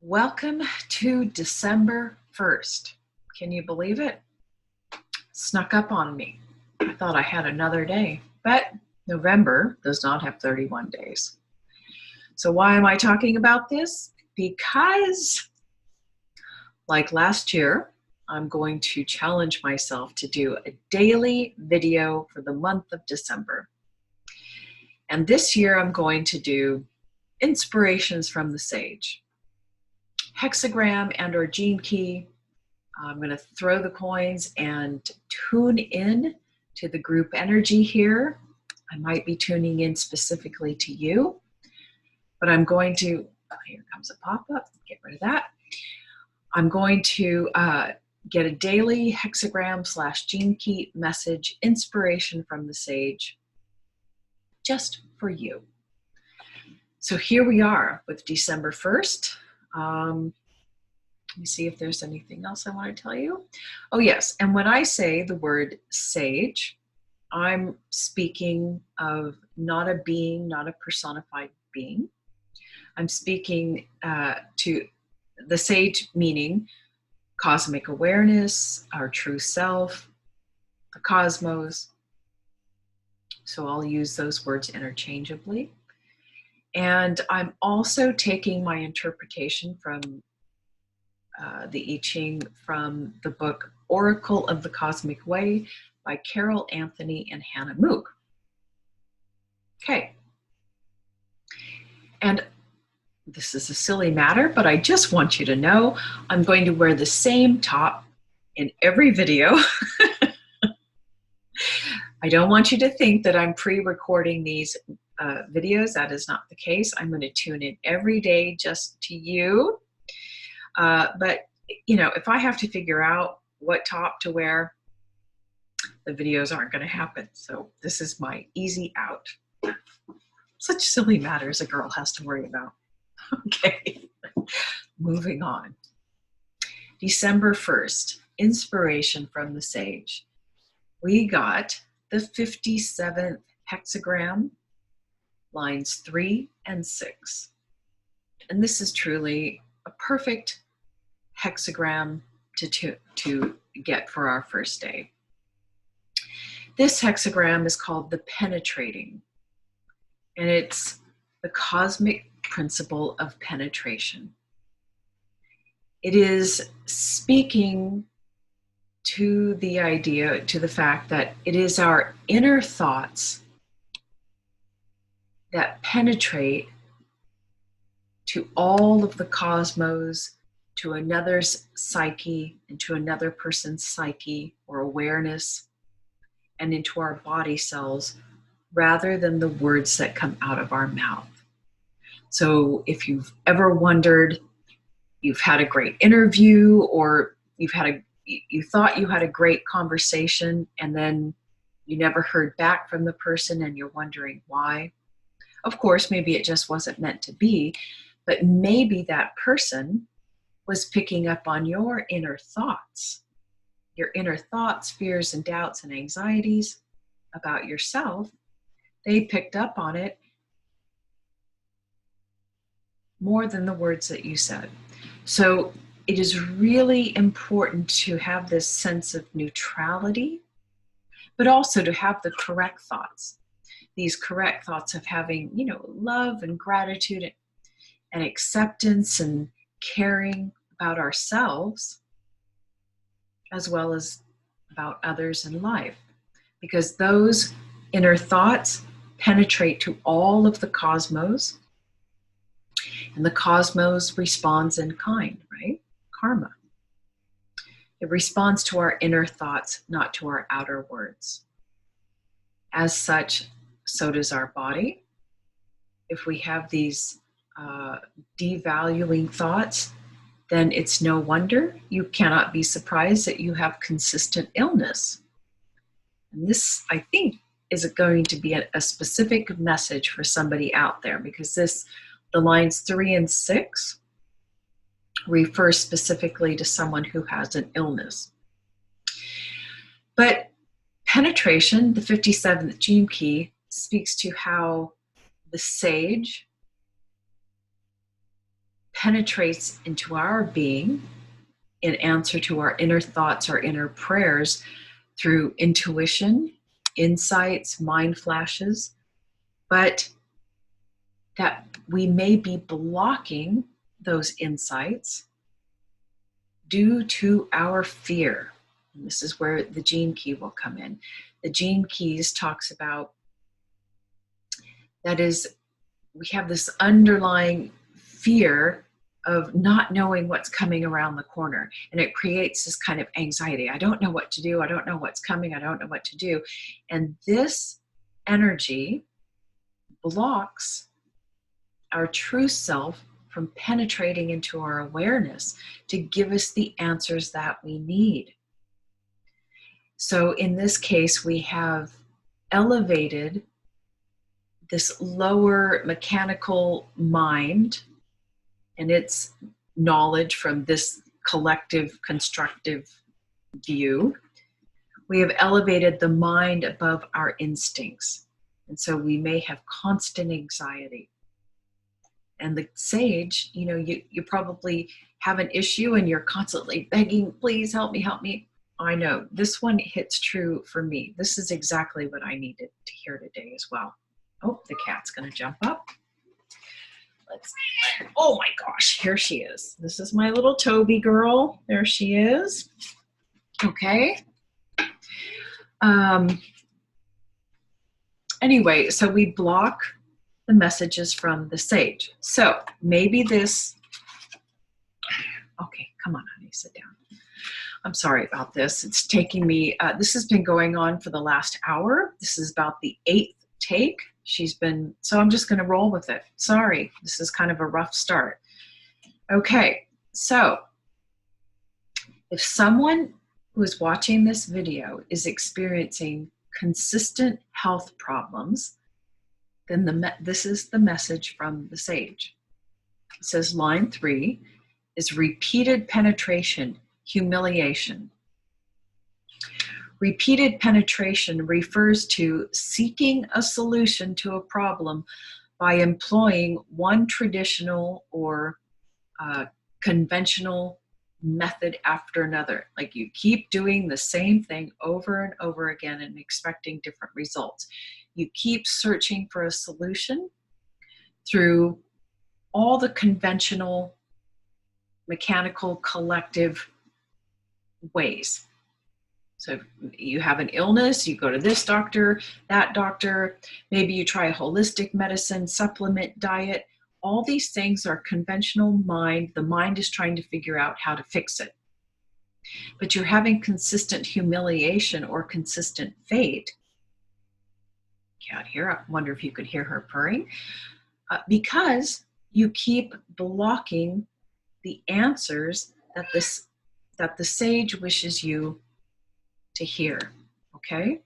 Welcome to December 1st. Can you believe it? Snuck up on me. I thought I had another day, but November does not have 31 days. So why am I talking about this? Because like last year, I'm going to challenge myself to do a daily video for the month of December. And this year I'm going to do inspirations from the sage. Hexagram and or gene key. I'm going to throw the coins and tune in to the group energy here. I might be tuning in specifically to you, but I'm going to, here comes a pop-up, get rid of that. I'm going to get a daily hexagram / gene key message inspiration from the sage just for you. So here we are with December 1st. Let me see if there's anything else I want to tell you. Oh yes, and when I say the word sage, I'm speaking of not a being, not a personified being. I'm speaking to the sage, meaning cosmic awareness, our true self, the cosmos. So I'll use those words interchangeably. And I'm also taking my interpretation from the I Ching from the book Oracle of the Cosmic Way by Carol Anthony and Hanna Moog. Okay. And this is a silly matter, but I just want you to know I'm going to wear the same top in every video. I don't want you to think that I'm pre-recording these videos. That is not the case. I'm going to tune in every day just to you. But, you know, if I have to figure out what top to wear, the videos aren't going to happen. So this is my easy out. Such silly matters a girl has to worry about. Okay, moving on. December 1st, inspiration from the sage. We got the 57th hexagram, lines 3 and 6. And this is truly a perfect hexagram to get for our first day. This hexagram is called the penetrating, and it's the cosmic principle of penetration. It is speaking to the idea, to the fact that it is our inner thoughts that penetrate to all of the cosmos, to another's psyche, into another person's psyche or awareness, and into our body cells, rather than the words that come out of our mouth. So if you've ever wondered, you've had a great interview, or you thought you had a great conversation, and then you never heard back from the person and you're wondering why. Of course, maybe it just wasn't meant to be, but maybe that person was picking up on your inner thoughts, fears and doubts and anxieties about yourself. They picked up on it more than the words that you said. So it is really important to have this sense of neutrality, but also to have the correct thoughts. These correct thoughts of having, you know, love and gratitude and acceptance and caring about ourselves, as well as about others in life. Because those inner thoughts penetrate to all of the cosmos, and the cosmos responds in kind, right? Karma. It responds to our inner thoughts, not to our outer words. As such, so does our body. If we have these devaluing thoughts, then it's no wonder you cannot be surprised that you have consistent illness. And this, I think, is going to be a specific message for somebody out there, because the lines 3 and 6 refer specifically to someone who has an illness. But penetration, the 57th gene key, speaks to how the sage penetrates into our being in answer to our inner thoughts, our inner prayers, through intuition, insights, mind flashes, but that we may be blocking those insights due to our fear. And this is where the gene key will come in. The gene keys talks about, that is, we have this underlying fear of not knowing what's coming around the corner. And it creates this kind of anxiety. I don't know what to do. I don't know what's coming. I don't know what to do. And this energy blocks our true self from penetrating into our awareness to give us the answers that we need. So in this case, we have elevated this lower mechanical mind and its knowledge from this collective constructive view. We have elevated the mind above our instincts. And so we may have constant anxiety. And the sage, you probably have an issue and you're constantly begging, please help me, help me. I know this one hits true for me. This is exactly what I needed to hear today as well. Oh, the cat's going to jump up. Oh my gosh, here she is. This is my little Toby girl. There she is. Okay. Anyway, so we block the messages from the sage. So maybe this, okay, come on, honey, sit down. I'm sorry about this. It's taking me, this has been going on for the last hour. This is about the 8th take. So I'm just going to roll with it. Sorry, this is kind of a rough start. Okay, so if someone who is watching this video is experiencing consistent health problems, then this is the message from the sage. It says line 3 is repeated penetration, humiliation. Repeated penetration refers to seeking a solution to a problem by employing one traditional or conventional method after another. Like you keep doing the same thing over and over again and expecting different results. You keep searching for a solution through all the conventional, mechanical, collective ways. So if you have an illness, you go to this doctor, that doctor, maybe you try a holistic medicine, supplement, diet. All these things are conventional mind. The mind is trying to figure out how to fix it. But you're having consistent humiliation or consistent fate. Cat here, I wonder if you could hear her purring. Because you keep blocking the answers that the sage wishes you to hear, okay?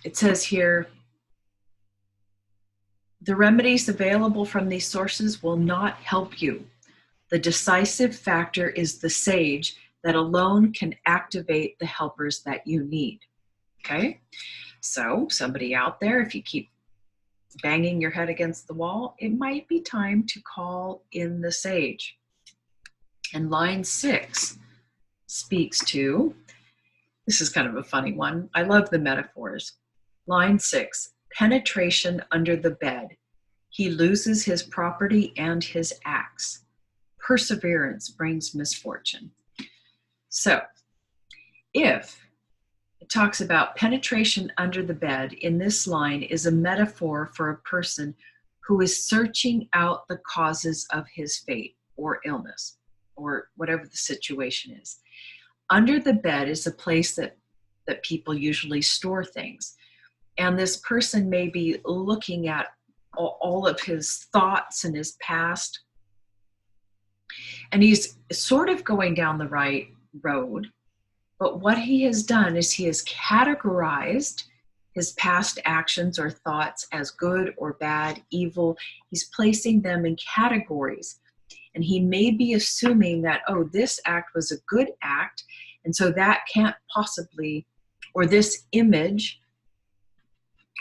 It says here, the remedies available from these sources will not help you. The decisive factor is the sage that alone can activate the helpers that you need, okay? So somebody out there, if you keep banging your head against the wall, it might be time to call in the sage. And line 6 speaks to, this is kind of a funny one. I love the metaphors. Line 6, penetration under the bed. He loses his property and his axe. Perseverance brings misfortune. So if it talks about penetration under the bed, in this line is a metaphor for a person who is searching out the causes of his fate or illness or whatever the situation is. Under the bed is a place that people usually store things. And this person may be looking at all of his thoughts and his past. And he's sort of going down the right road. But what he has done is he has categorized his past actions or thoughts as good or bad, evil. He's placing them in categories. And he may be assuming that, oh, this act was a good act, and so that can't possibly, or this image,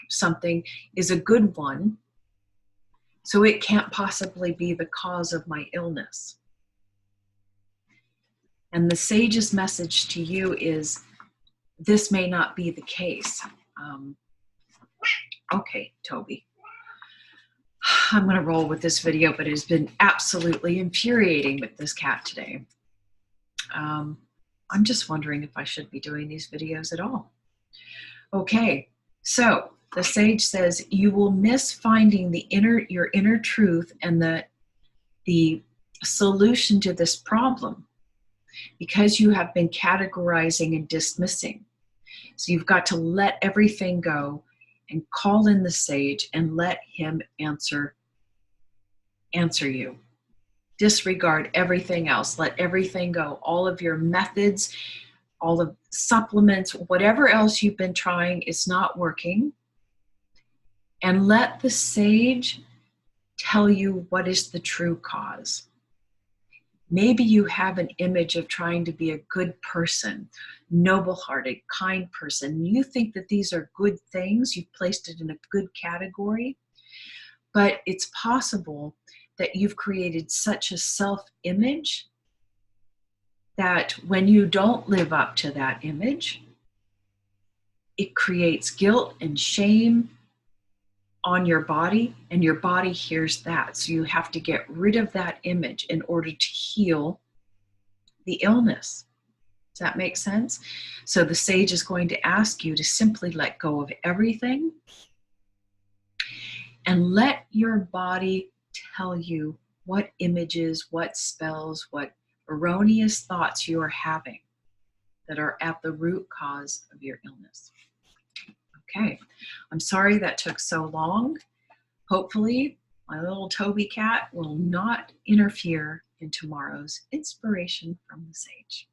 something, is a good one. So it can't possibly be the cause of my illness. And the sage's message to you is, this may not be the case. Okay, Toby. I'm going to roll with this video, but it has been absolutely infuriating with this cat today. I'm just wondering if I should be doing these videos at all. Okay, so the sage says you will miss finding your inner truth and the solution to this problem because you have been categorizing and dismissing. So you've got to let everything go and call in the sage and let him answer you. Disregard everything else. Let everything go. All of your methods, all of supplements, whatever else you've been trying is not working. And let the sage tell you what is the true cause. Maybe you have an image of trying to be a good person, noble-hearted, kind person. You think that these are good things. You've placed it in a good category. But it's possible that you've created such a self-image that when you don't live up to that image, it creates guilt and shame on your body, and your body hears that. So you have to get rid of that image in order to heal the illness. Does that make sense? So the sage is going to ask you to simply let go of everything and let your body tell you what images, what spells, what erroneous thoughts you are having that are at the root cause of your illness. Okay, I'm sorry that took so long. Hopefully, my little Toby cat will not interfere in tomorrow's inspiration from the sage.